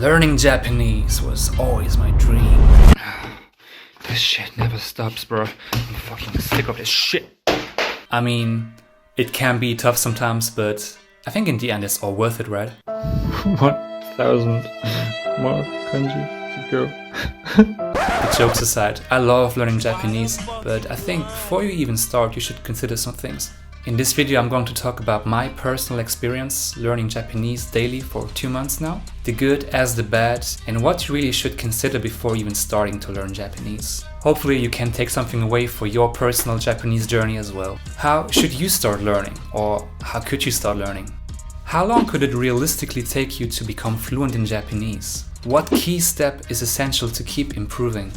Learning Japanese was always my dream. This shit never stops, bro. I'm fucking sick of this shit. I mean, it can be tough sometimes, but I think in the end it's all worth it, right? 1,000 more kanji to go. But jokes aside, I love learning Japanese, but I think before you even start, you should consider some things. In this video, I'm going to talk about my personal experience learning Japanese daily for 2 months now, the good as the bad, and what you really should consider before even starting to learn Japanese. Hopefully you can take something away for your personal Japanese journey as well. How should you start learning? Or how could you start learning? How long could it realistically take you to become fluent in Japanese? What key step is essential to keep improving?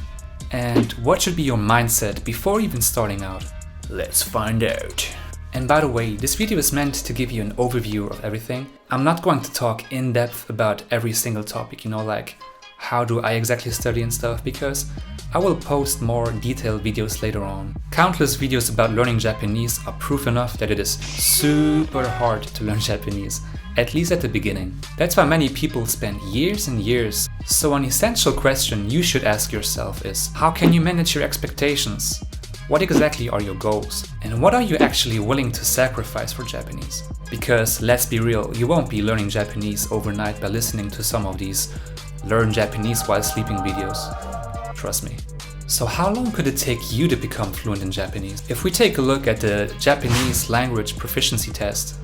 And what should be your mindset before even starting out? Let's find out. And by the way, this video is meant to give you an overview of everything. I'm not going to talk in depth about every single topic, like how do I exactly study and stuff, because I will post more detailed videos later on. Countless videos about learning Japanese are proof enough that it is super hard to learn Japanese, at least at the beginning. That's why many people spend years and years. So an essential question you should ask yourself is, how can you manage your expectations? What exactly are your goals? And what are you actually willing to sacrifice for Japanese? Because let's be real, you won't be learning Japanese overnight by listening to some of these learn Japanese while sleeping videos. Trust me. So how long could it take you to become fluent in Japanese? If we take a look at the Japanese language proficiency test,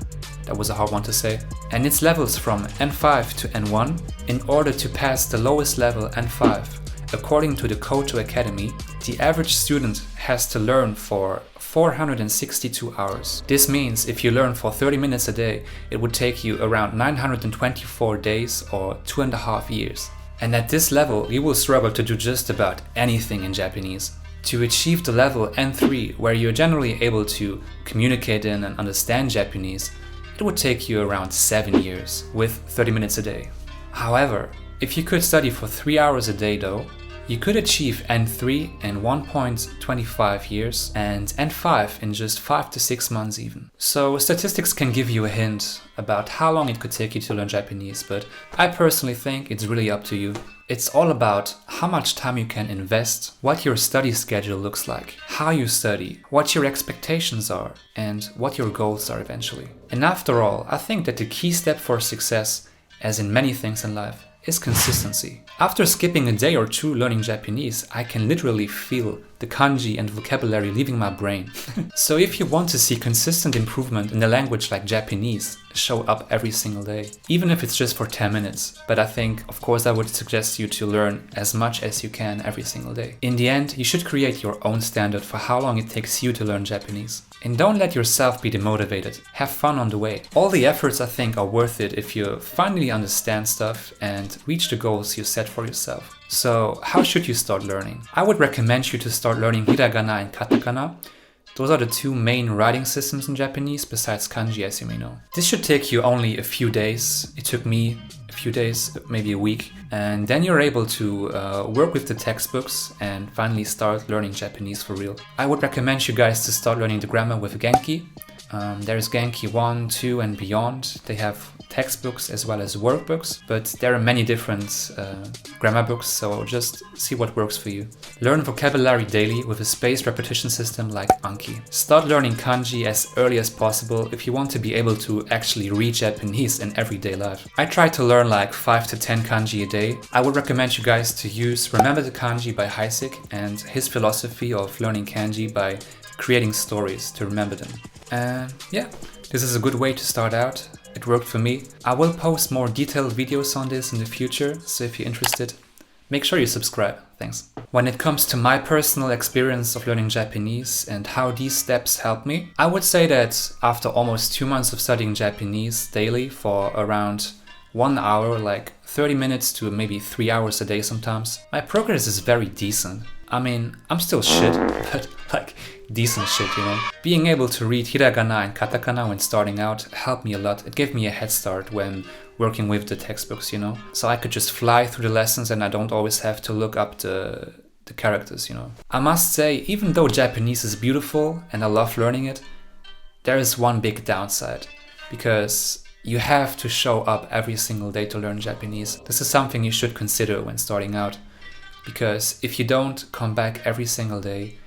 that was a hard one to say, and its levels from N5 to N1, in order to pass the lowest level N5, according to the Koto Academy, the average student has to learn for 462 hours. This means if you learn for 30 minutes a day, it would take you around 924 days or 2.5 years. And at this level, you will struggle to do just about anything in Japanese. To achieve the level N3, where you're generally able to communicate in and understand Japanese, it would take you around 7 years, with 30 minutes a day. However, if you could study for 3 hours a day though, you could achieve N3 in 1.25 years and N5 in just 5 to 6 months even. So statistics can give you a hint about how long it could take you to learn Japanese, but I personally think it's really up to you. It's all about how much time you can invest, what your study schedule looks like, how you study, what your expectations are, and what your goals are eventually. And after all, I think that the key step for success, as in many things in life, is consistency. After skipping a day or two learning Japanese, I can literally feel the kanji and vocabulary leaving my brain. So if you want to see consistent improvement in a language like Japanese, show up every single day, even if it's just for 10 minutes. But I think, of course, I would suggest you to learn as much as you can every single day. In the end, you should create your own standard for how long it takes you to learn Japanese. And don't let yourself be demotivated. Have fun on the way. All the efforts, I think, are worth it if you finally understand stuff and reach the goals you set for yourself. So how should you start learning? I would recommend you to start learning hiragana and katakana. Those are the two main writing systems in Japanese besides kanji, as you may know. This should take you only a few days. It took me a few days, maybe a week. And then you're able to work with the textbooks and finally start learning Japanese for real. I would recommend you guys to start learning the grammar with Genki. There's Genki 1, 2 and beyond. They have textbooks as well as workbooks, but there are many different grammar books, so just see what works for you. Learn vocabulary daily with a spaced repetition system like Anki. Start learning kanji as early as possible if you want to be able to actually read Japanese in everyday life. I try to learn like 5 to 10 kanji a day. I would recommend you guys to use Remember the Kanji by Heisik and his philosophy of learning kanji by creating stories to remember them. And yeah, this is a good way to start out. It worked for me. I will post more detailed videos on this in the future, so if you're interested, make sure you subscribe. Thanks. When it comes to my personal experience of learning Japanese and how these steps helped me, I would say that after almost 2 months of studying Japanese daily for around 1 hour, like 30 minutes to maybe 3 hours a day sometimes, my progress is very decent. I mean, I'm still shit, but like decent shit, Being able to read hiragana and katakana when starting out helped me a lot. It gave me a head start when working with the textbooks, So I could just fly through the lessons and I don't always have to look up the characters, I must say, even though Japanese is beautiful and I love learning it, there is one big downside. Because You have to show up every single day to learn Japanese. This is something you should consider when starting out, because if you don't come back every single day,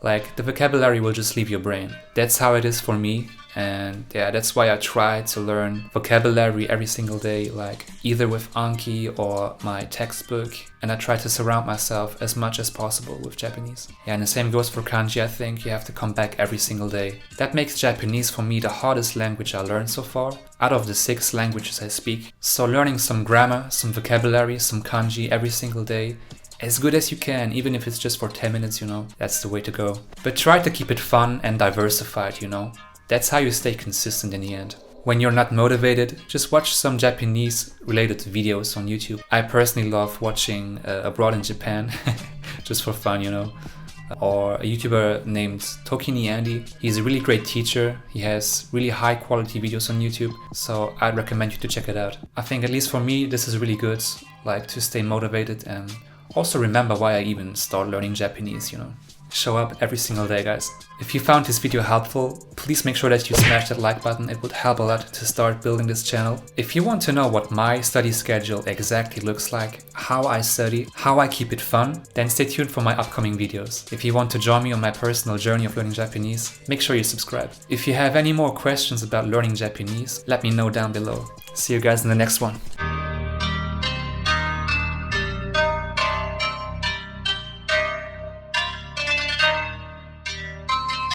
like, the vocabulary will just leave your brain. That's how it is for me, and yeah, that's why I try to learn vocabulary every single day, like either with Anki or my textbook, and I try to surround myself as much as possible with Japanese. Yeah, and the same goes for kanji. I think you have to come back every single day. That makes Japanese for me the hardest language I learned so far, out of the 6 languages I speak. So learning some grammar, some vocabulary, some kanji every single day, as good as you can, even if it's just for 10 minutes, that's the way to go. But try to keep it fun and diversified, That's how you stay consistent in the end. When you're not motivated, just watch some Japanese related videos on YouTube. I personally love watching Abroad in Japan, just for fun, Or a YouTuber named Tokini Andy. He's a really great teacher. He has really high quality videos on YouTube, so I'd recommend you to check it out. I think, at least for me, this is really good, like, to stay motivated and also remember why I even started learning Japanese, Show up every single day, guys. If you found this video helpful, please make sure that you smash that like button. It would help a lot to start building this channel. If you want to know what my study schedule exactly looks like, how I study, how I keep it fun, then stay tuned for my upcoming videos. If you want to join me on my personal journey of learning Japanese, make sure you subscribe. If you have any more questions about learning Japanese, let me know down below. See you guys in the next one.